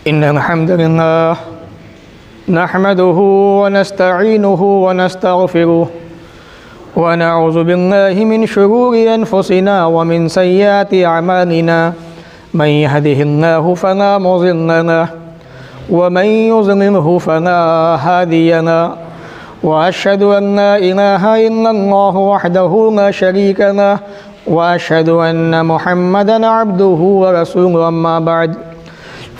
इन्नल हम्दुलिल्लाह नहमदुहु व नस्तईनुहु व नस्तगफिरुहु व नऊज़ु बिल्लाहि मिन शुरूरि अनफुसिना व मिन सय्यिआति अमालिना मन यहदिहिल्लाहु फला मुज़िल्ल लहु व मन युज़लिल्हु फला हादिय लहु व अशहदु अन ला इलाहा इल्लल्लाहु वहदहु ला शरीक लहु व अशहदु अन्न मुहम्मदन अब्दुहु व रसूलुहु अम्मा बअद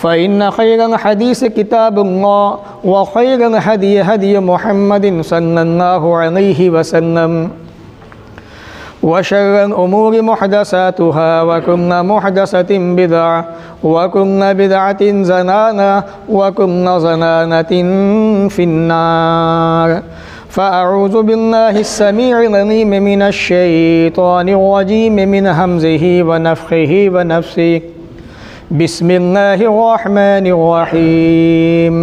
फ़इन्न खैरल हदीस किताबुल्लाह व खैरल हदी हदी मुहम्मदिन सल्लल्लाहु अलैहि वसल्लम व शर्रल उमूरि मुहदसातुहा व कुल्लु मुहदसतिन बिदअ व कुल्लु बिदअतिन ज़लालह व कुल्लु ज़लालतिन फिन्नार फ़अऊज़ु बिल्लाहिस समीइल अलीम मिनश शैतानिर रजीम मिन हमज़िही व नफ़ख़िही व नफ़्सिही बिस्मिल्लाहिर्रहमानिर्रहीम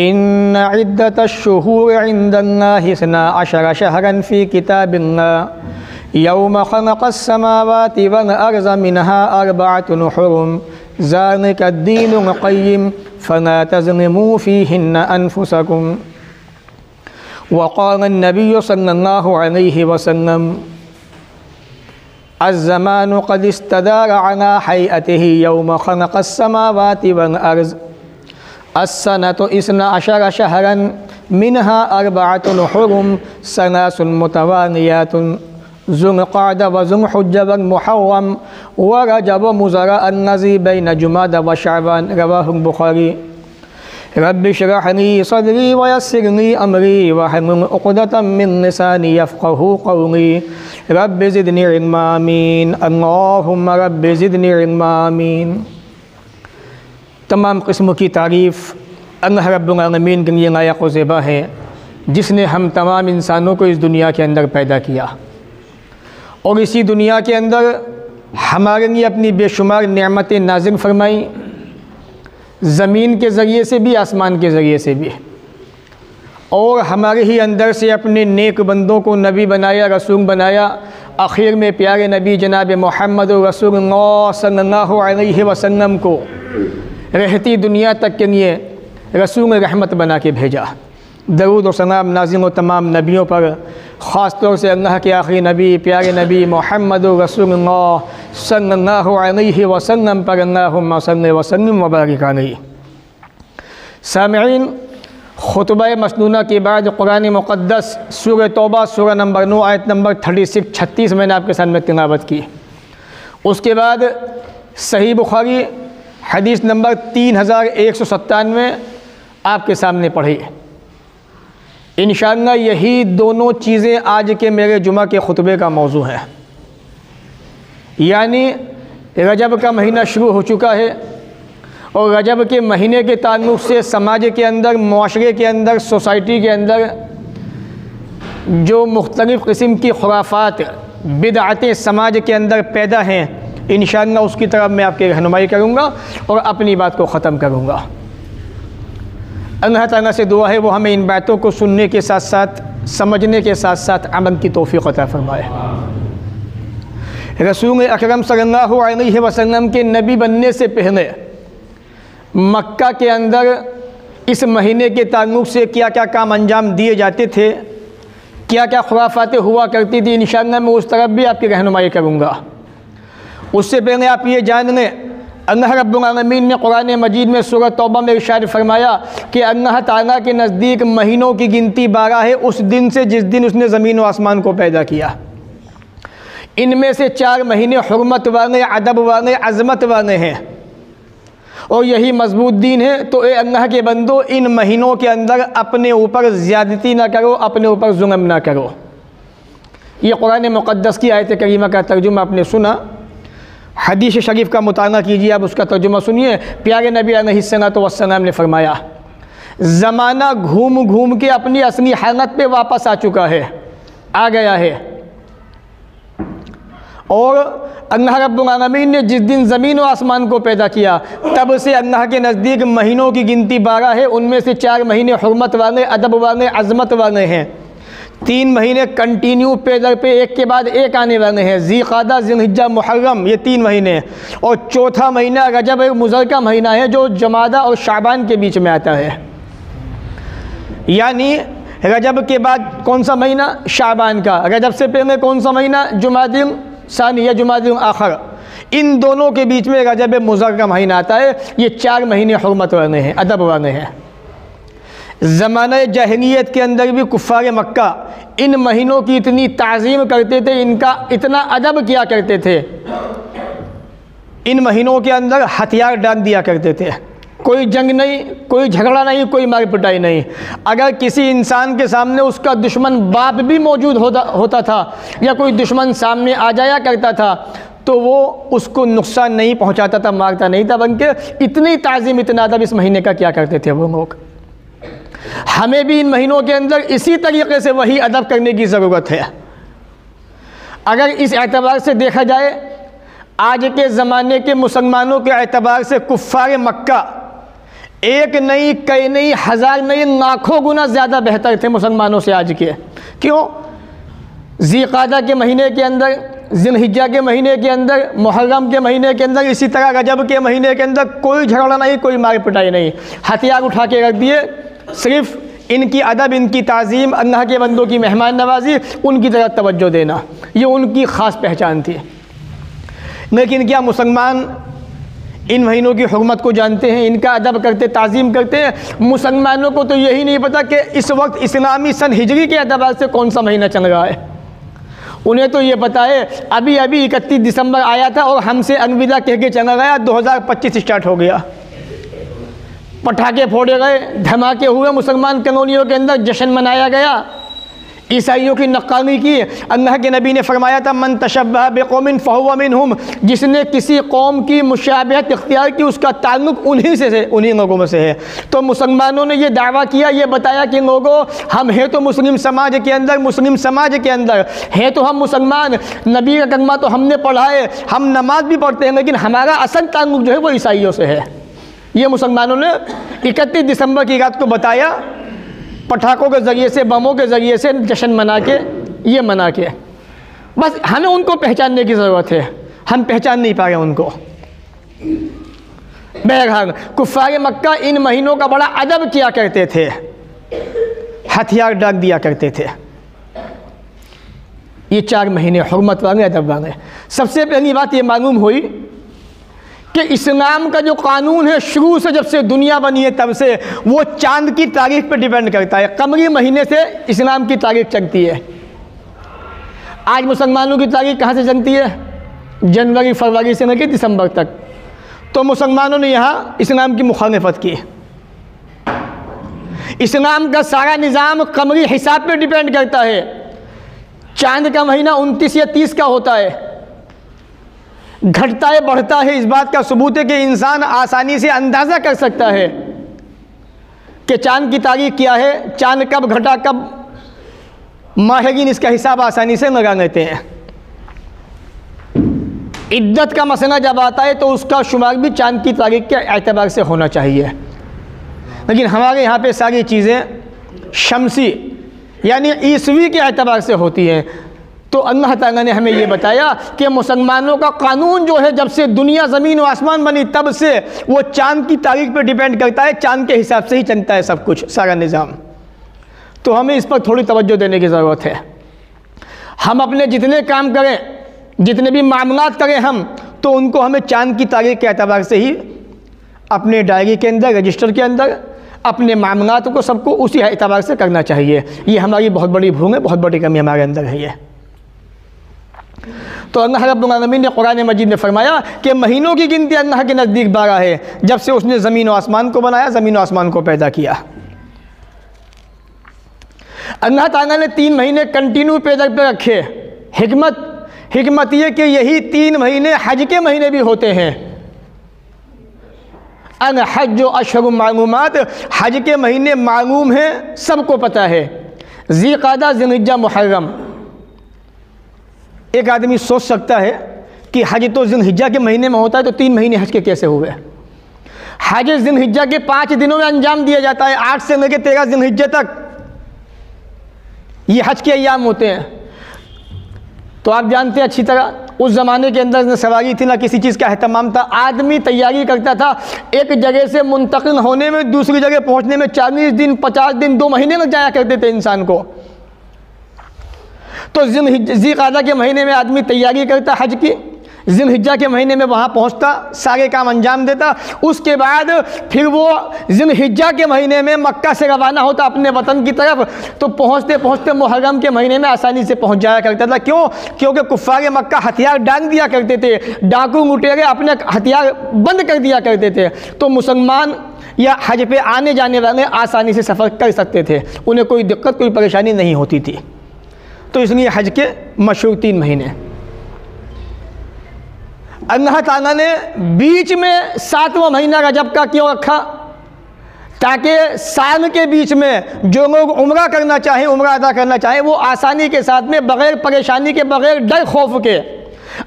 इन्न इद्दतश्शुहूरि इंदल्लाहि इस्ना अशरा शहरन फ़ी किताबिल्लाह यौम ख़लक़स्समावाति वल अर्ज़ मिनहा अर्बअतुन हुरुम ज़ालिकद्दीनुल क़य्यिम फ़ला तज़लिमू फ़ीहिन्ना अनफ़ुसकुम वक़ाल अन्नबिय्यु सल्लल्लाहु अलैहि वसल्लम अज़्ज़मानु क़द इस्तदार अला हैअतिही यौम ख़लक़स्समावाति वल अर्ज़ अस्सनतु इस्ना अशरा शहरन मिनहा अर्बअतुन हुरुम सलासुन मुतवालियातुन ज़ुल्क़अदा व ज़ुल्हिज्जा व मुहर्रम व रजब व मुज़र अन्नज़ी बैन जुमादा व शअबान रवाहुल बुख़ारी। रब्बि इश्रह ली सदरी व यस्सिर ली अमरी वहलुल उक़दतम मिन लिसानी यफ़क़हू क़ौली रब्बि ज़िदनी इल्मा आमीन अल्लाहुम्मा रब्बि ज़िदनी इल्मा आमीन। तमाम किस्मों की तारीफ़ अल्लाह रब्बुल आलमीन के लिए लायक़ व ज़ेबा है, जिसने हम तमाम इंसानों को इस दुनिया के अंदर पैदा किया और इसी दुनिया के अंदर हमारे लिए अपनी बेशुमार नेमतें नाज़िल फरमाई, ज़मीन के ज़रिए से भी आसमान के ज़रिए से भी, और हमारे ही अंदर से अपने नेक बंदों को नबी बनाया, रसूल बनाया। आखिर में प्यारे नबी जनाब मोहम्मद रसूलुल्लाह सल्लल्लाहु अलैहि वसल्लम को रहती दुनिया तक के लिए रसूल रहमत बना के भेजा। दरूद और सलाम नाज़िल हो तमाम नबियों पर, ख़ास तौर से अल्लाह के आखिरी नबी प्यारे नबी मोहम्मद रसूलुल्लाह सल्लल्लाहु अलैहि वसल्लम पर अल्लाहुम्मा सल्लि व सल्लिम व बारिक अलैहि। सामिईन, खुतबा मसनूना के बाद कुरान मुक़द्दस सूरह तौबा सूरह नंबर 9 आयत नंबर 36 मैंने आपके सामने तिलावत की। उसके बाद सही बुखारी हदीस नंबर 3197 आपके सामने पढ़ी। इंशाअल्लाह यही दोनों चीज़ें आज के मेरे जुमा के खुतबे का मौजू है। यानी रजब का महीना शुरू हो चुका है और रजब के महीने के ताल्लुक़ से समाज के अंदर, मुआशरे के अंदर, सोसाइटी के अंदर जो मुख्तलिफ़ किस्म की खुराफात, बिदअतें समाज के अंदर पैदा हैं, इंशाअल्लाह उसकी तरफ मैं आपकी रहनुमाई करूँगा और अपनी बात को ख़त्म करूँगा। अल्लाह ताला से दुआ है वो हमें इन बातों को सुनने के साथ साथ, समझने के साथ साथ अमल की तौफ़ीक़ अता फ़रमाए। रसूल अकरम सल्लल्लाहु अलैहि वसल्लम के नबी बनने से पहले मक्का के अंदर इस महीने के ताल्लुक़ से क्या क्या काम अंजाम दिए जाते थे, क्या क्या खुराफातें हुआ करती थी, इंशाअल्लाह मैं उस तरफ भी आपकी रहनुमाई करूँगा। उससे पहले आप ये जान लें, अल्लाह रब्बुल आलमीन ने कुरान मजीद में सूरह तौबा में इरशाद फरमाया कि अल्लाह ताला के नज़दीक महीनों की गिनती 12 है, उस दिन से जिस दिन उसने ज़मीन व आसमान को पैदा किया। इनमें से 4 महीने हुर्मत वाले, अदब वाले, अज़मत वाले हैं और यही मजबूत दीन है। तो ए अल्लाह के बंदो, इन महीनों के अंदर अपने ऊपर ज़्यादती ना करो, अपने ऊपर जुल्म ना करो। ये कुरान मुक़द्दस की आयत करीमा का तर्जुमा आपने सुना। हदीस शरीफ का मुताला कीजिए, आप उसका तर्जुमा सुनिए। प्यारे नबी अलैहिस्सलातु वस्सलाम ने फरमाया, ज़माना घूम घूम के अपनी असली हालत पे वापस आ चुका है, आ गया है। और अल्लाह रब्बुल आलमीन ने जिस दिन ज़मीन व आसमान को पैदा किया, तब से अल्लाह के नज़दीक महीनों की गिनती 12 है। उनमें से 4 महीने हुर्मत वाले, अदब वाले, अज़मत वाले हैं। 3 महीने कंटिन्यू पे दर पे एक के बाद एक आने वाले हैं। ज़ीक़ादा, ज़िलहिज्जा, मुहर्रम, ये 3 महीने, और चौथा महीना रजब एक मुज़र का महीना है जो जमादा और शाबान के बीच में आता है। यानी रजब के बाद कौन सा महीना? शाबान का। रजब से पहले कौन सा महीना? जुमादिल सानी या जुमादिल आखिर। इन दोनों के बीच में रजब मुज़र का महीना आता है। ये 4 महीने हुर्मत वाले हैं, अदब वाले हैं। ज़माने जाहिलियत के अंदर भी कुफ़ार मक्का इन महीनों की इतनी ताज़ीम करते थे, इनका इतना अदब किया करते थे, इन महीनों के अंदर हथियार डाल दिया करते थे। कोई जंग नहीं, कोई झगड़ा नहीं, कोई मार पिटाई नहीं। अगर किसी इंसान के सामने उसका दुश्मन बाप भी मौजूद होता था या कोई दुश्मन सामने आ जाया करता था तो वो उसको नुकसान नहीं पहुंचाता था, मारता नहीं था, बल्कि इतनी ताज़ीम, इतना अदब इस महीने का क्या करते थे वो लोग। हमें भी इन महीनों के अंदर इसी तरीके से वही अदब करने की ज़रूरत है। अगर इस एतबार से देखा जाए, आज के ज़माने के मुसलमानों के एतबार से कुफ़ार मक्का एक नहीं, कई नहीं, हज़ार नहीं, लाखों गुना ज़्यादा बेहतर थे मुसलमानों से आज के। क्यों? ज़ीक़ादा के महीने के अंदर, ज़िलहिज्जा के महीने के अंदर, मुहर्रम के महीने के अंदर, इसी तरह रजब के महीने के अंदर कोई झगड़ा नहीं, कोई मार पिटाई नहीं। हथियार उठा के रख दिए, सिर्फ इनकी अदब, इनकी ताज़ीम, अल्लाह के बंदों की मेहमान नवाजी, उनकी तरफ तवज्जो देना, ये उनकी ख़ास पहचान थी। लेकिन क्या मुसलमान इन महीनों की हुर्मत को जानते हैं, इनका अदब करते, ताज़ीम करते हैं? मुसलमानों को तो यही नहीं पता कि इस वक्त इस्लामी सन हिजरी के एतबार से कौन सा महीना चल रहा है। उन्हें तो ये पता है अभी अभी 31 दिसंबर आया था और हमसे अलविदा कह के चला गया, 2025 स्टार्ट हो गया। पटाखे फोड़े गए, धमाके हुए, मुसलमान कॉलोनियों के अंदर जश्न मनाया गया, ईसाइयों की नक्कानी की। अल्लाह के नबी ने फरमाया था, मन तशब्बह बिक़ौमिन फहुव मिनहुम, जिसने किसी कौम की मुशाबहत इख्तियार की उसका ताल्लुक़ उन्हीं से है, उन्हीं लोगों में से है। तो मुसलमानों ने ये दावा किया, ये बताया कि लोगों, हम हैं तो मुस्लिम समाज के अंदर, मुस्लिम समाज के अंदर है तो हम मुसलमान, नबी का कलमा तो हमने पढ़ा है, हम नमाज भी पढ़ते हैं, लेकिन हमारा असल ताल्लुक़ जो है वो ईसाइयों से है। ये मुसलमानों ने 31 दिसंबर की रात को बताया, पटाखों के ज़रिए से, बमों के ज़रिए से जश्न मना के, ये मना के। बस हमें उनको पहचानने की ज़रूरत है, हम पहचान नहीं पा रहे उनको। बहरहाल कुफ़ार मक्का इन महीनों का बड़ा अदब किया करते थे, हथियार डाल दिया करते थे। ये 4 महीने हुर्मत वाले, अदब वाले। सबसे पहली बात ये मालूम हुई कि इस्लाम का जो कानून है शुरू से, जब से दुनिया बनी है तब से, वो चांद की तारीख पर डिपेंड करता है। कमरी महीने से इस्लाम की तारीख चलती है। आज मुसलमानों की तारीख कहाँ से चलती है? जनवरी फरवरी से लेकर दिसंबर तक। तो मुसलमानों ने यहाँ इस्लाम की मुखालिफत की। इस्लाम का सारा निज़ाम कमरी हिसाब पर डिपेंड करता है। चांद का महीना 29 या 30 का होता है, घटता है, बढ़ता है। इस बात का सबूत है कि इंसान आसानी से अंदाज़ा कर सकता है कि चांद की तारीख क्या है, चांद कब घटा, कब। माहिरीन इसका हिसाब आसानी से लगा लेते हैं। इद्दत का मसला जब आता है तो उसका शुमार भी चांद की तारीख के एतबार से होना चाहिए। लेकिन हमारे यहाँ पे सारी चीज़ें शमसी यानी ईसवी के एतबार से होती हैं। तो अल्लाह ताला ने हमें ये बताया कि मुसलमानों का कानून जो है, जब से दुनिया ज़मीन व आसमान बनी तब से, वो चांद की तारीख पर डिपेंड करता है। चांद के हिसाब से ही चलता है सब कुछ, सारा निज़ाम। तो हमें इस पर थोड़ी तवज्जो देने की ज़रूरत है। हम अपने जितने काम करें, जितने भी मामलात करें हम, तो उनको हमें चांद की तारीख के एतबार से ही अपने डायरी के अंदर, रजिस्टर के अंदर, अपने मामलात को सबको उसी एतबार से करना चाहिए। ये हमारी बहुत बड़ी भूल है, बहुत बड़ी कमी हमारे अंदर है ये। तो अल्लाह रब्बुल आलमीन ने कुरान मजीद में फरमाया कि महीनों की गिनती अल्लाह के नज़दीक 12 है, जब से उसने ज़मीन व आसमान को बनाया, ज़मीन व आसमान को पैदा किया। अल्लाह ताला ने 3 महीने कंटिन्यू पैदा पे रखे। हिकमत ये कि यही 3 महीने हज के महीने भी होते हैं। अन हज अशहुर मालूमात, हज के महीने मालूम हैं, सबको पता है। ज़ीक़ादा, ज़िलहिज्जा, मुहर्रम। एक आदमी सोच सकता है कि हज तो ज़िलहिज्जा के महीने में होता है, तो 3 महीने हज के कैसे हुए? हज ज़िलहिज्जा के 5 दिनों में अंजाम दिया जाता है, 8 से लेकर 13 ज़िलहिज्जा तक। ये हज के अय्याम होते हैं। तो आप जानते हैं अच्छी तरह उस ज़माने के अंदर न सवारी थी, ना किसी चीज़ का अहतमाम था। आदमी तैयारी करता था एक जगह से मुंतकिल होने में, दूसरी जगह पहुंचने में 40 दिन 50 दिन 2 महीने लग जाया करते थे इंसान को। तो ज़िलक़ादा के महीने में आदमी तैयारी करता हज की, ज़िलहिज्जा के महीने में वहाँ पहुँचता, सारे काम अंजाम देता। उसके बाद फिर वो ज़िलहिज्जा के महीने में मक्का से रवाना होता अपने वतन की तरफ। तो पहुँचते पहुँचते मुहर्रम के महीने में आसानी से पहुँच जाया करता था। क्यों? क्योंकि कुफ़ार मक्का हथियार डाल दिया करते थे, डाकू लुटेरे अपने हथियार बंद कर दिया करते थे। तो मुसलमान या हज पे आने जाने वाले आसानी से सफ़र कर सकते थे, उन्हें कोई दिक्कत कोई परेशानी नहीं होती थी। तो इसलिए हज के मशहूर 3 महीने। अल्लाह ताला ने बीच में 7वां महीना रजब का क्यों रखा? ताकि साल के बीच में जो लोग उम्रा करना चाहें, उम्रा अदा करना चाहें, वो आसानी के साथ में बग़ैर परेशानी के, बग़ैर डर खौफ के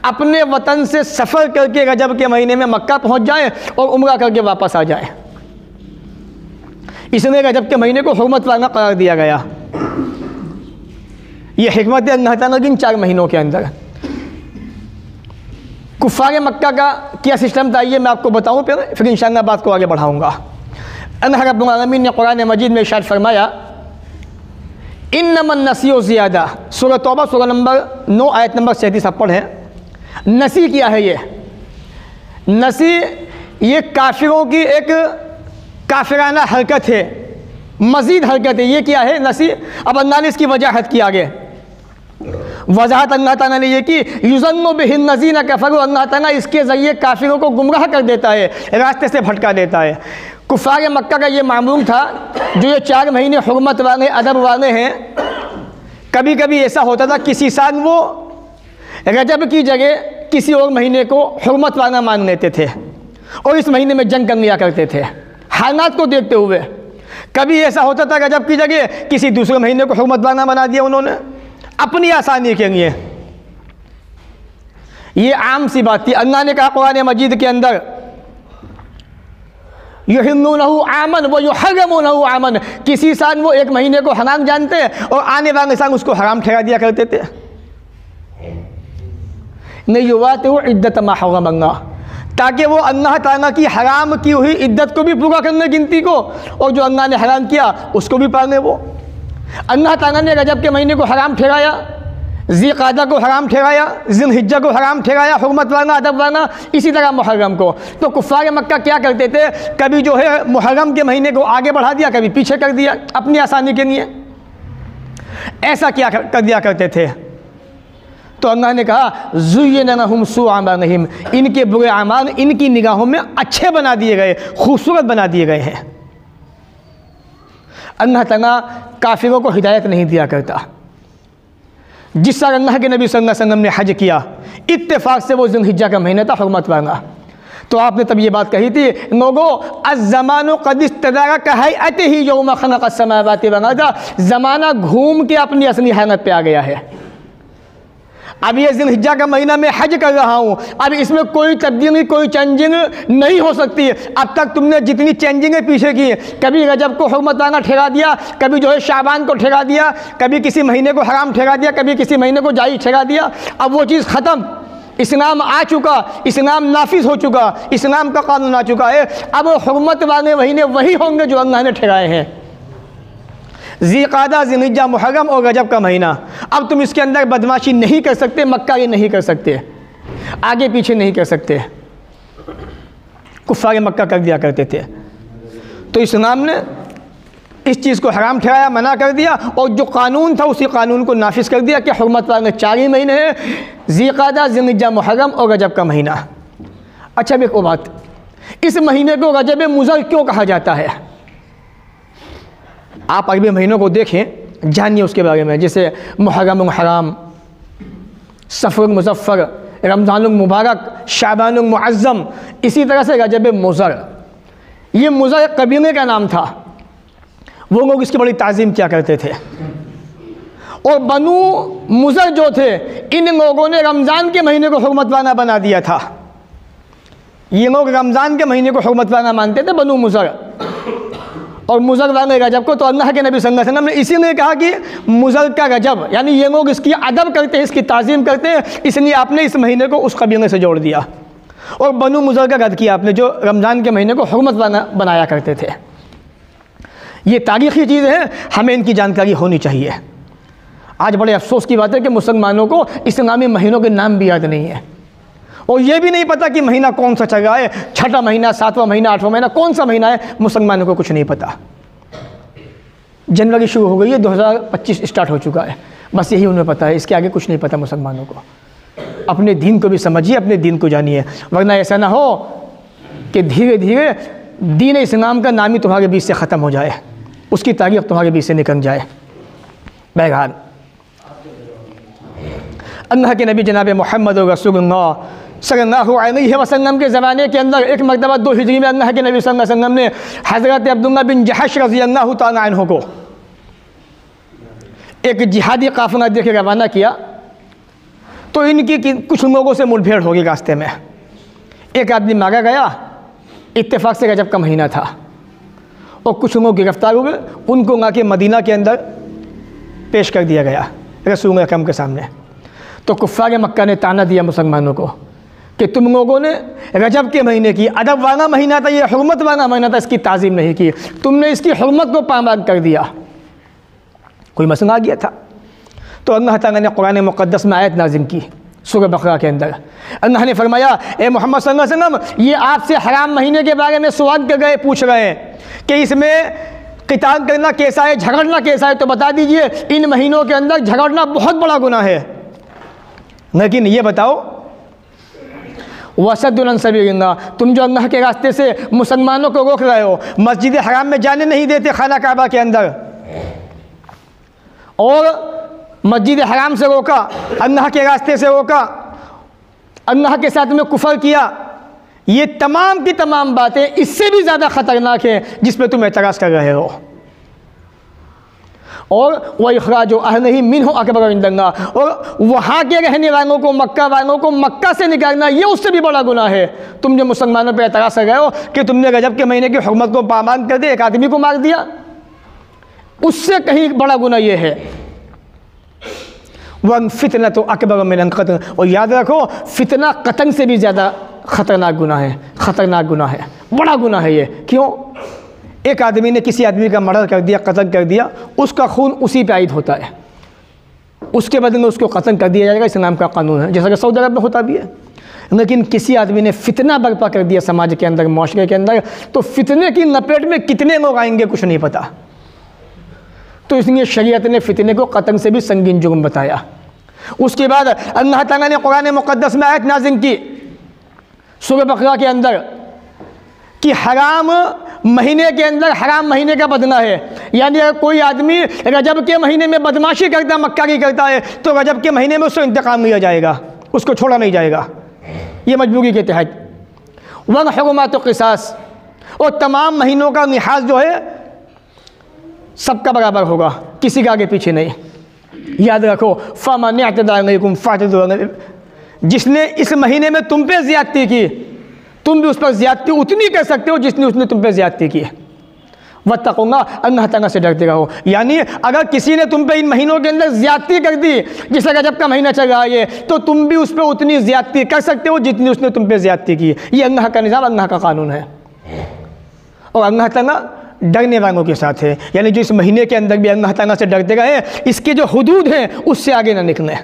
अपने वतन से सफ़र करके रजब के महीने में मक्का पहुंच जाएं और उम्रा करके वापस आ जाएं। इसलिए रजब के महीने को हुर्मत वाला करार दिया गया। ये हिकमत है अल्लाह ताला की इन 4 महीनों के अंदर। कुफ़ार मक्का का क्या सिस्टम था ये मैं आपको बताऊं, फिर इंशाअल्लाह बात को आगे बढ़ाऊंगा। अल्लाह रब्बुल आलमीन ने कुरान मजीद में इरशाद फरमाया, इन्नमन नसियो ज़ियादा, सूरह तौबा सूरह नंबर 9 आयत नंबर 37 आप पढ़ें। नसी क्या है? ये नसी ये काफिरों की एक काफिराना हरकत है, मज़ीद हरकत है। ये क्या है नसी? अब अल्लाह ने इसकी वजाहत की आगे। वजाहत अल्लाह ताला ने ये की, युज़न्नु बिहिन नज़ीना कफ़रू, अल्लाह ताला इसके ज़रिए काफिरों को गुमराह कर देता है, रास्ते से भटका देता है। कुफ़ार मक्का का ये मामूल था, जो ये 4 महीने हुर्मत वाले अदब वाले हैं। कभी कभी ऐसा होता था किसी साल वो रजब की जगह किसी और महीने को हुर्मत वाला मान लेते थे और इस महीने में जंग कर लिया करते थे हालात को देखते हुए। कभी ऐसा होता था रजब की जगह किसी दूसरे महीने को हुर्मत वाला बना दिया उन्होंने अपनी आसानी के लिए। ये आम सी बात थी। अल्लाह ने कहा कुरान मजीद के अंदर, युहिल्लूनहु आमन व युहर्रिमूनहु आमन, किसी साल वो एक महीने को हराम जानते हैं और आने वाले साल उसको हराम ठहरा दिया करते थे। नहीं युवातिउ इद्दत मा हर्रम अल्लाह, ताकि वो अल्लाह ताला की हराम की हुई इद्दत को भी पूरा करने गिनती को, और जो अल्लाह ने हराम किया उसको भी पाने। वो अल्लाह ताला ने रजब के महीने को हराम ठहराया, ज़िलक़ादा को हराम ठहराया, ज़िलहिज्जा को हराम ठहराया, हुर्मत वाला अदब वाला, इसी तरह मुहर्रम को। तो कुफ़ार मक्का क्या करते थे, कभी जो है मुहर्रम के महीने को आगे बढ़ा दिया, कभी पीछे कर दिया अपनी आसानी के लिए। ऐसा क्या कर दिया करते थे। तो अल्लाह ने कहा ज़ुय्यिना लहुम सुअ अमालिहिम, इनके बुरे अमाल इनकी निगाहों में अच्छे बना दिए गए, खूबसूरत बना दिए गए हैं। अल्लाह ताला काफिरों को हिदायत नहीं दिया करता। जिस साल अल्लाह के नबी सल्लल्लाहु अलैहि वसल्लम ने हज किया, इत्तेफाक से वो ज़िलहिज्जा का महीना था, हुर्मत वाला। तो आपने तब ये बात कही थी, लोगो अज़्ज़मानु क़द इस्तदारा कहैअतिही यौम ख़लक़ अस्समावाति वल अर्ज़, ज़माना घूम के अपनी असली हालत पे आ गया है। अब ये ज़िलहिज्जा का महीना मैं हज कर रहा हूँ, अब इसमें कोई तब्दीली कोई चेंजिंग नहीं हो सकती। अब तक तुमने जितनी चेंजिंगें पीछे की, कभी रजब को हुर्मत वाला ठहरा दिया, कभी जो है शाबान को ठहरा दिया, कभी किसी महीने को हराम ठहरा दिया, कभी किसी महीने को जायज़ ठहरा दिया। अब वो चीज़ ख़त्म, इस्लाम आ चुका, इस्लाम नाफिज हो चुका, इस्लाम का कानून आ चुका है। अब हुर्मत वाले महीने वही होंगे जो अल्लाह ने ठहराए हैं, ज़िलक़ादा, ज़िलहिज्जा, मुहर्रम और रजब का महीना। अब तुम इसके अंदर बदमाशी नहीं कर सकते, मक्कारी नहीं कर सकते, आगे पीछे नहीं कर सकते। कुफ़ार मक्का कर दिया करते थे। तो इस्लाम ने इस चीज़ को हराम ठहराया, मना कर दिया, और जो कानून था उसी कानून को नाफिज कर दिया कि हुर्मत वाले 4 ही महीने हैं, ज़िलक़ादा, ज़िलहिज्जा, मुहर्रम और रजब का महीना। अच्छा एक और बात, इस महीने को रजब मुज़र क्यों कहा जाता है? आप अरबी महीनों को देखें, जानिए उसके बारे में। जैसे मुहर्रम हराम, सफ़र मुज़फ़्फ़र, रमज़ान मुबारक, शाबान मुअज़्ज़म, इसी तरह से रजब मुज़र। ये मुज़र एक कबीले का नाम था, वो लोग इसकी बड़ी ताज़ीम किया करते थे। और बनु मुज़र जो थे, इन लोगों ने रमज़ान के महीने को हुर्मत वाला बना दिया था। ये लोग रमज़ान के महीने को हुर्मत वाला मानते थे, बनु मुज़र। और मुज़र रजब को तो अल्लाह के नबी सल्लल्लाहु अलैहि वसल्लम ने इसीलिए कहा कि मुज़र का रजब, यानी ये लोग इसकी अदब करते हैं, इसकी ताज़ीम करते हैं, इसलिए आपने इस महीने को उस कबीले से जोड़ दिया। और बनु मुज़र का रद्द किया आपने, जो रमज़ान के महीने को हुर्मत बनाया करते थे। ये तारीख़ी चीज़ है, हमें इनकी जानकारी होनी चाहिए। आज बड़े अफसोस की बात है कि मुसलमानों को इस्लामी महीनों के नाम भी याद नहीं है, और ये भी नहीं पता कि महीना कौन सा चल रहा है, छठा महीना, सातवां महीना, आठवां महीना, कौन सा महीना है, मुसलमानों को कुछ नहीं पता। जनवरी शुरू हो गई है, 2025 स्टार्ट हो चुका है, बस यही उन्हें पता है, इसके आगे कुछ नहीं पता मुसलमानों को। अपने दीन को भी समझिए, अपने दीन को जानिए, वरना ऐसा ना हो कि धीरे धीरे दीन इस्लाम का नाम ही तुम्हारे बीच से ख़त्म हो जाए, उसकी तारीख़ तुम्हारे बीच से निकल जाए। बहरहाल अल्लाह के नबी जनाब मोहम्मद रसूलुल्लाह सल्लल्लाहु अलैहि वसल्लम के ज़माने के अंदर एक मरतबा 2 हिजरी में अल्लाह के नबी सल्लल्लाहु अलैहि वसल्लम ने हज़रत अब्दुल्लाह बिन जहश रज़ी अल्लाह तआला अन्हु को एक जिहादी काफ़िला देके रवाना किया। तो इनकी कुछ लोगों से मुठभेड़ होगी रास्ते में, एक आदमी मारा गया, इत्तेफाक से रजब का महीना था, और कुछ लोग गिरफ्तार हुए, उनको ला के मदीना के अंदर पेश कर दिया गया रसूल अकरम के सामने। तो कुफ़ार मक्का ने ताना दिया मुसलमानों को कि तुम लोगों ने रजब के महीने की, अदब वाला महीना था, ये हुर्मत वाला महीना था, इसकी ताज़ीम नहीं की, तुमने इसकी हुर्मत को पामाल कर दिया। कोई मसला आ गया था। तो अल्लाह ताला ने कुरान मुक़द्दस में आयत नाज़िल की सूरह बक़रा के अंदर। अल्लाह ने फरमाया, ए मोहम्मद सल्लल्लाहु अलैहि वसल्लम, ये आपसे हराम महीने के बारे में सवाल कर गए, पूछ रहे हैं कि इसमें क़िताल करना कैसा है, झगड़ना कैसा है। तो बता दीजिए, इन महीनों के अंदर झगड़ना बहुत बड़ा गुनाह है। लेकिन ये बताओ, वसद्दुन अन सबीलिल्लाह, तुम जो अल्लाह के रास्ते से मुसलमानों को रोक रहे हो, मस्जिद हराम में जाने नहीं देते, खाना काबा के अंदर, और मस्जिद हराम से रोका, अल्लाह के रास्ते से रोका, अल्लाह के साथ में कुफर किया, ये तमाम की तमाम बातें इससे भी ज़्यादा ख़तरनाक है जिस पे तुम एतराज़ कर रहे हो। और वह इखराज अहलिही मिन्हु अकबर इंदल्लाह, और वहाँ के रहने वालों को, मक्का वालों को मक्का से निकालना, ये उससे भी बड़ा गुनाह है। तुम जो मुसलमानों पे एतराज़ कर रहे हो कि तुमने रजब के महीने की हुर्मत को पामाल कर दिया, एक आदमी को मार दिया, उससे कहीं बड़ा गुनाह ये है। वह फितना तो अकबर मिनल क़त्ल, और याद रखो, फितना कत्ल से भी ज़्यादा ख़तरनाक गुनाह है, ख़तरनाक गुनाह है, बड़ा गुनाह है ये। क्यों? एक आदमी ने किसी आदमी का मर्डर कर दिया, कत्ल कर दिया, उसका खून उसी पे आयद होता है, उसके बदले में उसको कत्ल कर दिया जाएगा, इस्लाम का कानून है, जैसा कि सऊदी अरब में होता भी है। लेकिन किसी आदमी ने फितना बर्पा कर दिया समाज के अंदर, माशरे के अंदर, तो फितने की लपेट में कितने लोग आएंगे कुछ नहीं पता। तो इसलिए शरीयत ने फितने को कत्ल से भी संगीन जुर्म बताया। उसके बाद अल्लाह ताला ने कुरान मुक़द्दस में आयत नाज़िल की सूरह बक़रा के अंदर कि हराम महीने के अंदर हराम महीने का बदला है। यानी अगर कोई आदमी रजब के महीने में बदमाशी करता, मक्कारी करता है, तो रजब के महीने में उससे इंतकाम लिया जाएगा, उसको छोड़ा नहीं जाएगा, ये मजबूरी के तहत। वह हुर्मात क़िसास, और तमाम महीनों का लिहाज जो है सबका बराबर होगा, किसी के आगे पीछे नहीं। याद रखो, फ़मन अ'तदा अलैकुम फ़अ'तदू अलैहि, जिसने इस महीने में तुम पे ज़्यादती की, तुम भी उस पर ज़्यादती उतनी कर सकते हो जितनी उसने तुम पे ज़्यादती की। वत्तक़ुल्लाह, अल्लाह ताला से डरते रहो। यानी अगर किसी ने तुम पे इन महीनों के अंदर ज़्यादती कर दी, जैसे रजब का महीना चल रहा है, तो तुम भी उस पर उतनी ज़्यादती कर सकते हो जितनी उसने तुम पे ज़्यादती की। ये अल्लाह का निज़ाम, अल्लाह का कानून है, और अल्लाह ताला डरने वालों के साथ है। यानी जो इस महीने के अंदर भी अल्लाह ताला से डरते रहे, इसके जो हुदूद हैं उससे आगे ना निकले।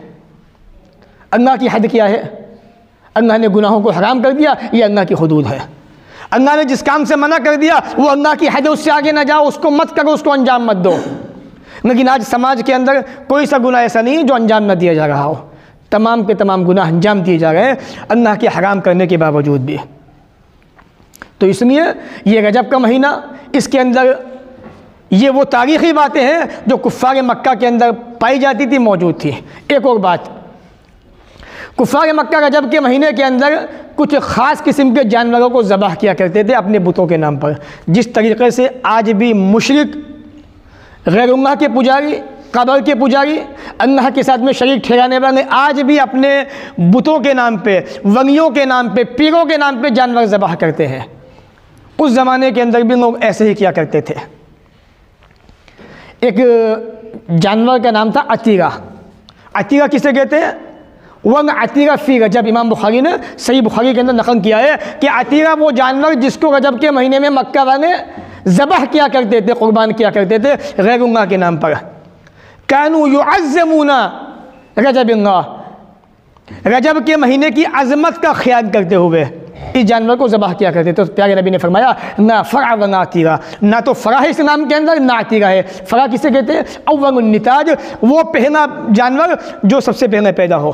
अल्लाह की हद क्या है? अल्लाह ने गुनाहों को हराम कर दिया, ये अल्लाह की हुदूद है। अल्लाह ने जिस काम से मना कर दिया वो अल्लाह की हद है, उससे आगे ना जाओ, उसको मत करो, उसको अंजाम मत दो। लेकिन आज समाज के अंदर कोई सा गुनाह ऐसा नहीं जो अंजाम न दिया जा रहा हो, तमाम के तमाम गुनाह अंजाम दिए जा रहे हैं अल्लाह के हराम करने के बावजूद भी। तो इसलिए ये रजब का महीना, इसके अंदर ये वो तारीख़ी बातें हैं जो कुफ़ार मक्का के अंदर पाई जाती थी, मौजूद थी। एक और बात, कुफ़ार मक्का रजब के महीने के अंदर कुछ ख़ास किस्म के जानवरों को ज़बह किया करते थे अपने बुतों के नाम पर। जिस तरीक़े से आज भी मुशरिक, गैरुल्लाह के पुजारी, कब्र के पुजारी, अल्लाह के साथ में शरीक ठहराने वाले आज भी अपने बुतों के नाम पे, वलियों के नाम पे, पीरों के नाम पे जानवर ज़बह करते हैं। उस ज़माने के अंदर भी लोग ऐसे ही किया करते थे। एक जानवर का नाम था अतीरा। अतीरा किसे कहते हैं? वंग अतीरा फ़ी रजब। इमाम बुखारी ने सही बुखारी के अंदर नक़ल किया है कि अतीरा वो जानवर जिसको रजब के महीने में मक्का वाले ज़बह किया करते थे, क़ुरबान किया करते थे गैरुल्लाह के नाम पर। कानू युअज़्ज़िमूना रजबिल्लाह, रजब के महीने की अज़मत का ख्याल करते हुए इस जानवर को ज़बह किया करते। तो प्यारे नबी ने फरमाया ना फ़रा व ना अतीरा, ना तो फ़रा है इस नाम के अंदर, ना अतीरा है। फ़रा किसे कहते हैं? अव्वलुन्निताज, वो पहला जानवर जो सबसे पहले पैदा हो,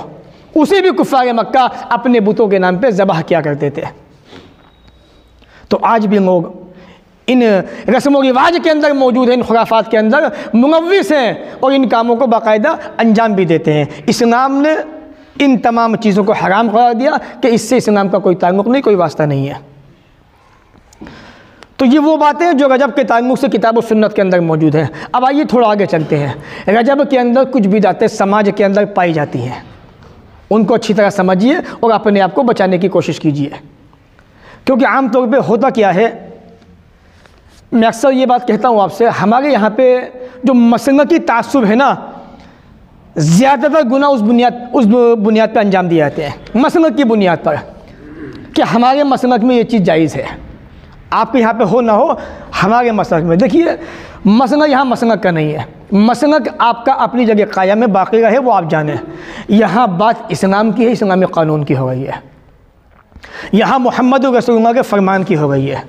उसे भी कुफ़ार मक्का अपने बुतों के नाम पे ज़बह किया करते थे। तो आज भी लोग इन रस्म व रिवाज के अंदर मौजूद हैं, इन खुराफात के अंदर मुनव्विस हैं और इन कामों को बाकायदा अंजाम भी देते हैं। इस्लाम ने इन तमाम चीज़ों को हराम करार दिया कि इससे इस्लाम का कोई ताल्लुक़ नहीं, कोई वास्ता नहीं है। तो ये वो बातें हैं जो रजब के ताल्लुक़ से किताब और सुन्नत के अंदर मौजूद हैं। अब आइए थोड़ा आगे चलते हैं। रजब के अंदर कुछ बिदातें समाज के अंदर पाई जाती हैं, उनको अच्छी तरह समझिए और अपने आप को बचाने की कोशिश कीजिए। क्योंकि आम तौर पे होता क्या है, मैं अक्सर ये बात कहता हूँ आपसे, हमारे यहाँ पे जो मसलकी तासुब है ना, ज़्यादातर गुनाह उस बुनियाद पर अंजाम दिए जाते हैं, मसलक की बुनियाद पर, कि हमारे मसलक में ये चीज़ जायज़ है। आपके यहाँ पे हो ना हो, हमारे मसलक में देखिए, मसलक यहाँ मसलक का नहीं है, मसलक आपका अपनी जगह कायम है, बाकी का है वो आप जाने। यहाँ बात इस्लाम की है, इस्लामी क़ानून की हो गई है, यहाँ मोहम्मद रसूलुल्लाह के फरमान की हो गई है।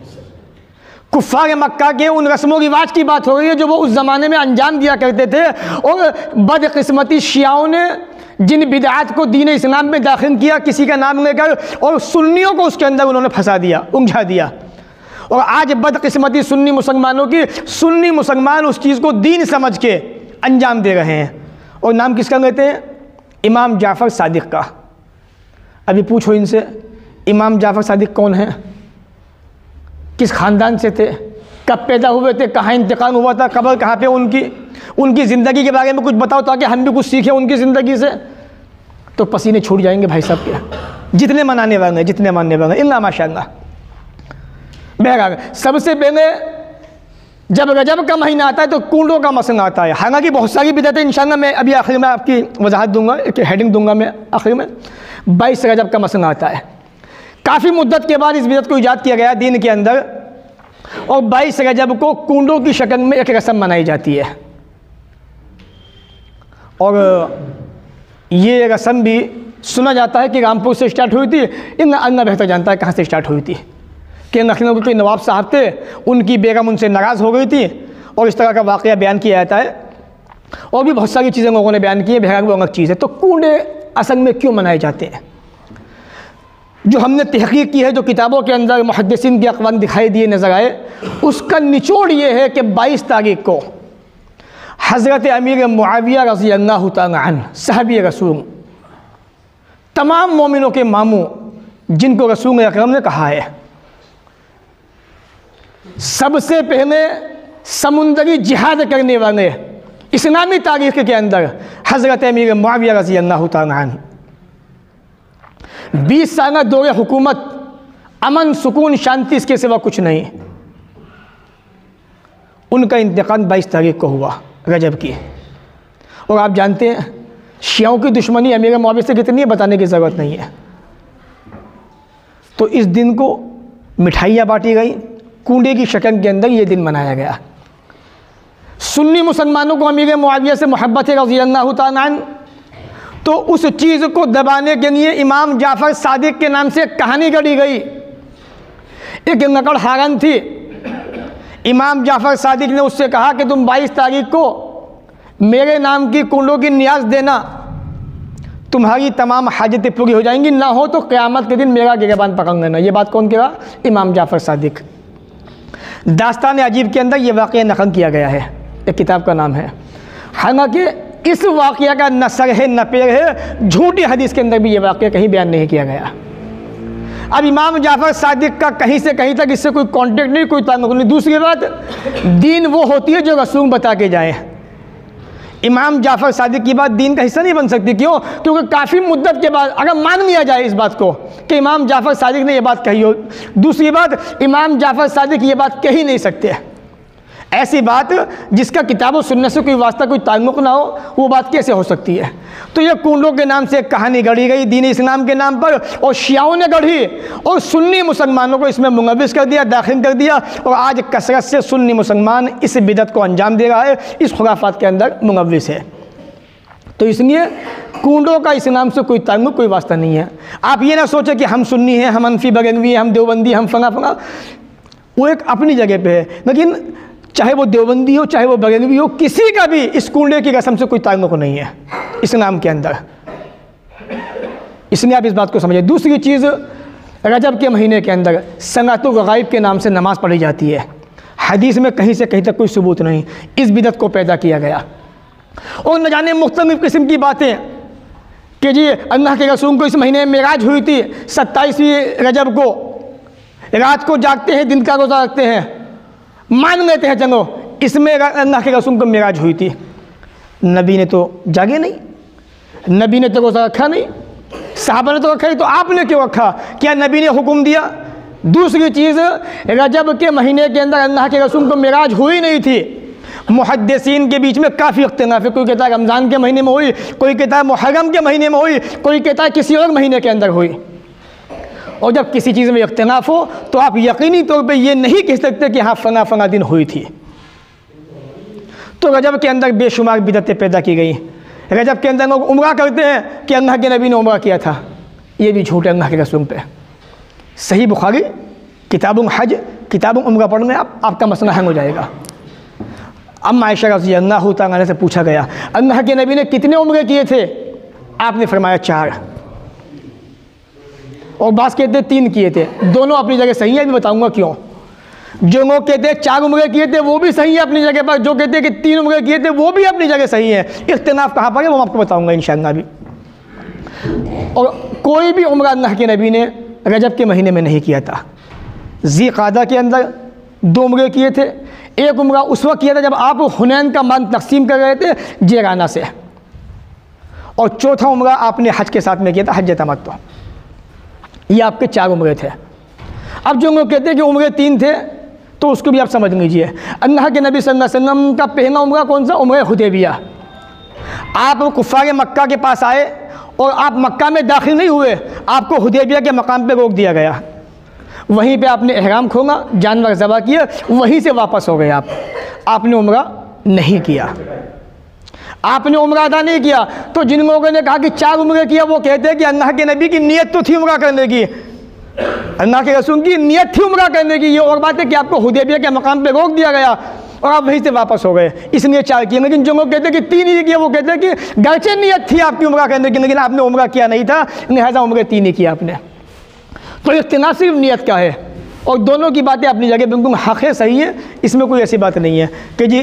कुफ़ार मक्का के उन रस्म रिवाज की बात हो रही है जो वो उस ज़माने में अंजाम दिया करते थे, और बदकिस्मती शियाओं ने जिन बिदआत को दीन इस्लाम में दाखिल किया किसी का नाम लेकर, और सुन्नियों को उसके अंदर उन्होंने फंसा दिया, उलझा दिया। और आज बदकिस्मती सुन्नी मुसलमानों की, सुन्नी मुसलमान उस चीज़ को दीन समझ के अंजाम दे रहे हैं। और नाम किसका लेते हैं? इमाम जाफ़र सादिक का। अभी पूछो इनसे, इमाम जाफ़र सादिक कौन है, किस ख़ानदान से थे, कब पैदा हुए थे, कहाँ इंतकाल हुआ था, कब्र कहाँ पे उनकी ज़िंदगी के बारे में कुछ बताओ ताकि हम भी कुछ सीखें उनकी ज़िंदगी से। तो पसीने छूट जाएंगे भाई साहब के, जितने मनाने वाले हैं, जितने मानने वाले हैं, इल्ला माशाअल्लाह। बहरहाल सबसे पहले जब रजब का महीना आता है तो कूड़ों का मसला आता है। हालांकि बहुत सारी बिदअतें इंशाअल्लाह मैं अभी आखिर में आपकी वजाहत दूंगा, एक हेडिंग दूंगा मैं आखिर में। 22 रजब का मसला आता है, काफ़ी मुद्दत के बाद इस बिदअत को ईजाद किया गया दीन के अंदर, और 22 रजब को कूड़ों की शक्ल में एक रस्म मनाई जाती है। और ये रस्म भी सुना जाता है कि रामपुर से स्टार्ट हुई थी, अल्लाह बेहतर जानता है कहाँ से स्टार्ट हुई थी, कि लखनऊ के नवाब साहब थे, उनकी बेगम उनसे नाराज़ हो गई थी, और इस तरह का वाक़या बयान किया जाता है। और भी बहुत सारी चीज़ें लोगों ने बयान की है, बहरहाल वो अलग चीज़ है। तो कूड़े असल में क्यों मनाए जाते हैं? जो हमने तहक़ीक़ की है, जो किताबों के अंदर मुहद्दिसीन के अक़वाल दिखाई दिए नज़र आए, उसका निचोड़ ये है कि 22 तारीख़ को हज़रत अमीर मुआविया रज़ी अल्लाह तआला अन्हु, सहाबी रसूल, तमाम मोमिनों के मामू, जिनको रसूल अकरम ने कहा है सबसे पहले समुंदरी जिहाद करने वाले इस्लामी तारीख़ के अंदर हज़रत अमीर मुआविया रज़ी अल्लाह तआला अन्हु, 20 साल दौरे हुकूमत, अमन सुकून शांति, इसके सिवा कुछ नहीं। उनका इंतकाल 22 तारीख़ को हुआ रजब की। और आप जानते हैं शियाओं की दुश्मनी अमीर मुआविया से कितनी है, बताने की ज़रूरत नहीं है। तो इस दिन को मिठाइयाँ बांटी गई, कूड़े की शक्ल के अंदर ये दिन मनाया गया। सुन्नी मुसलमानों को अमीर मुआविया से मोहब्बत है रज़ी अल्लाह तआला अन्हु, तो उस चीज़ को दबाने के लिए इमाम जाफ़र सादिक के नाम से एक कहानी गढ़ी गई। एक नकड़ हारन थी, इमाम जाफ़र सादिक ने उससे कहा कि तुम 22 तारीख़ को मेरे नाम की कुंडों की नियाज देना, तुम्हारी तमाम हाजतें पूरी हो जाएंगी, ना हो तो क़यामत के दिन मेरा गिरबान पकड़ लेना। ये बात कौन कहा? इमाम जाफ़र सादिक। दास्तान अजीब के अंदर ये वाक़या नक़ल किया गया है, एक किताब का नाम है। हालांकि इस वाक़या का न सर है न पैर है, झूठी हदीस के अंदर भी ये वाक़या कहीं बयान नहीं किया गया। अब इमाम जाफ़र सादिक का कहीं से कहीं तक इससे कोई कांटेक्ट नहीं, कोई ताल्लुक़ नहीं। दूसरी बात, दीन वो होती है जो रसूल बता के जाए। इमाम जाफ़र सादिक की बात दीन का हिस्सा नहीं बन सकती। क्यों? क्योंकि काफ़ी मुद्दत के बाद अगर मान लिया जाए इस बात को कि इमाम जाफ़र सादिक ने यह बात कही हो। दूसरी बात, इमाम जाफ़र सादिक ये बात कह ही नहीं सकते, ऐसी बात जिसका किताब और सुन्नत से कोई वास्ता, कोई ताल्लुक़ ना हो, वो बात कैसे हो सकती है? तो ये कुंडों के नाम से एक कहानी गढ़ी गई दीन इस्लाम के नाम पर, और शियाओं ने गढ़ी और सुन्नी मुसलमानों को इसमें मुंगबिस कर दिया, दाखिल कर दिया, और आज कसरत से सुन्नी मुसलमान इस बिदअत को अंजाम दे रहा है, इस खुराफात के अंदर मुंगबिस है। तो इसलिए कुंडों का इस्लाम से कोई ताल्लुक़, कोई वास्ता नहीं है। आप ये ना सोचें कि हम सुन्नी हैं, हम हनफी बरेलवी हैं, हम देवबंदी, हम फंगा, वो एक अपनी जगह पे है। लेकिन चाहे वो देवबंदी हो, चाहे वो बरेलवी हो, किसी का भी इस कुंडे की कसम से कोई ताल्लुक़ नहीं है इस्लाम के अंदर। इसलिए आप इस बात को समझें। दूसरी चीज़, रजब के महीने के अंदर सलातुल गाइब के नाम से नमाज़ पढ़ी जाती है। हदीस में कहीं से कहीं तक कोई सबूत नहीं, इस बिदअत को पैदा किया गया। और न जाने मुख्तलिफ़ किस्म की बातें कि जी अल्लाह के रसूल को इस महीने में मेराज हुई थी 27वीं रजब को, रात को जागते हैं, दिन का रोज़ा रखते हैं, मान लेते हैं चलो इसमें अल्लाह के रसूल को मेराज हुई थी। नबी ने तो जागे नहीं, नबी ने तो रोज़ा रखा नहीं, साहबा ने तो रखा नहीं, तो आपने क्यों रखा? क्या नबी ने हुक्म दिया? दूसरी चीज़, रजब के महीने के अंदर अल्लाह के रसूल को मेराज हुई नहीं थी। मुहद्दिसीन के बीच में काफ़ी इख्तिलाफ है, कोई कहता है रमज़ान के महीने में हुई, कोई कहता है मुहर्रम के महीने में हुई, कोई कहता है किसी और महीने के अंदर हुई। और जब किसी चीज़ में इख्तिलाफ हो तो आप यकीनी तौर पे ये नहीं कह सकते कि हाँ फना दिन हुई थी। तो रजब के अंदर बेशुमार बिदअतें पैदा की गई। रजब के अंदर लोग उम्रा करते हैं कि अल्लाह के नबी ने उम्रा किया था, ये भी झूठ है अल्लाह के रसूल पे। सही बुखारी किताबुल हज, किताबुल उम्रा पढ़ में आपका मसला हल हो जाएगा। अम्मा आयशा रज़ियल्लाहु तआला अन्हा से पूछा गया, अल्लाह के नबी ने कितने उम्रे किए थे? आपने फरमाया 4, और बास कहते 3 किए थे। दोनों अपनी जगह सही है, मैं बताऊंगा क्यों। जो लोग कहते हैं 4 उम्रे किए थे वो भी सही है अपनी जगह पर, जो कहते हैं कि 3 उम्रे किए थे वो भी अपनी जगह सही है। इख्तिलाफ कहाँ पर है वो आपको बताऊंगा इंशाअल्लाह भी। और कोई भी उम्रा अल्लाह के नबी ने रजब के महीने में नहीं किया था। ज़िक़ादा के अंदर 2 उम्रे किए थे। एक उम्रा उस वक्त किया था जब आप हुनैन का माल तकसीम कर रहे थे जेराना से, और चौथा उम्रा आपने हज के साथ में किया था, हज तमत्तु। ये आपके 4 उम्रे थे। अब जो लोग कहते हैं कि उम्रे 3 थे तो उसको भी आप समझ लीजिए। अल्लाह के नबी सल्लल्लाहु अलैहि वसल्लम का पहला उम्रा कौन सा? उम्रे हुदैबिया। आप कुफ़ार मक्का के पास आए और आप मक्का में दाखिल नहीं हुए, आपको हुदैबिया के मकाम पे रोक दिया गया। वहीं पे आपने एहराम खोला, जानवर ज़बह किए, वहीं से वापस हो गए आपने उम्रा नहीं किया, आपने उम्रा अदा नहीं किया। तो जिन लोगों ने कहा कि 4 उम्रे किया, वो कहते हैं कि अल्लाह के नबी की नीयत तो थी उम्रा करने की, अल्लाह के रसूल की नीयत थी उम्रा करने की। ये और बात है कि आपको हुदैबिया के मकाम पे रोक दिया गया और आप वहीं से वापस हो गए, इसलिए 4 किए। लेकिन जो लोग कहते हैं कि 3 ही किया, वो कहते हैं कि गर्चे नीयत थी आपकी उम्रा करने की, लेकिन आपने उम्रा किया नहीं था, लिहाजा उम्रे 3 ही किया आपने। तो इख्तिलाफ सिर्फ नीयत का है, और दोनों की बातें अपनी जगह बिल्कुल हक़ है, सही है, इसमें कोई ऐसी बात नहीं है कि जी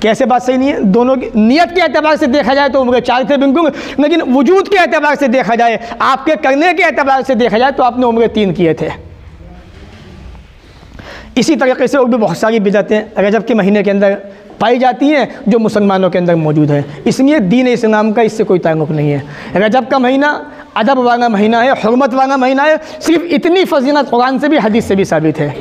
कैसे बात सही नहीं है। दोनों की नीयत के एतबार से देखा जाए तो उम्रे 4 थे बिल्कुल, लेकिन वजूद के एतबार से देखा जाए, आपके करने के एतबार से देखा जाए तो आपने उम्रे 3 किए थे। इसी तरीके से और भी बहुत सारी बिदअतें रजब के महीने के अंदर पाई जाती हैं जो मुसलमानों के अंदर मौजूद है। इसलिए दीन इस्लाम का इससे कोई ताल्लुक़ नहीं है। रजब का महीना अदब वाला महीना है, हुर्मत वाला महीना है। सिर्फ इतनी फजीलत कुरान से भी हदीस से भी साबित है।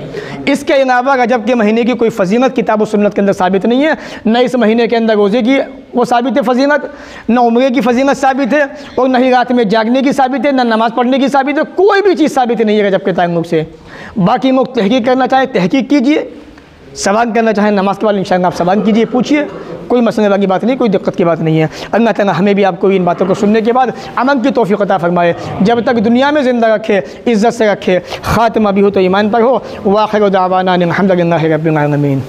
इसके अलावा रजब के महीने की कोई फजीलत किताब और सुन्नत के अंदर साबित नहीं है। न इस महीने के अंदर रोज़े की वो साबित है फजीलत, न उम्रे की फजीलत साबित है, और न ही रात में जागने की साबित है, न नमाज़ पढ़ने की साबित है। कोई भी चीज़ साबित नहीं है रजब के ताल्लुक़ से। बाकी लोग तहकीक करना चाहें तहकीक कीजिए, सवाल करना चाहें नमाज के बाद इंशाअल्लाह आप सवाल कीजिए, पूछिए, कोई मसले वाली बात नहीं, कोई दिक्कत की बात नहीं है। अल्लाह ताला हमें भी आपको इन बातों को सुनने के बाद अमल की तौफीक अता फरमाए, जब तक दुनिया में ज़िंदा रखे, इज़्ज़त से रखे, ख़ात्मा भी हो तो ईमान पर हो। व आखिर दावाना अनिल हम्दुलिल्लाहि रब्बिल आलमीन।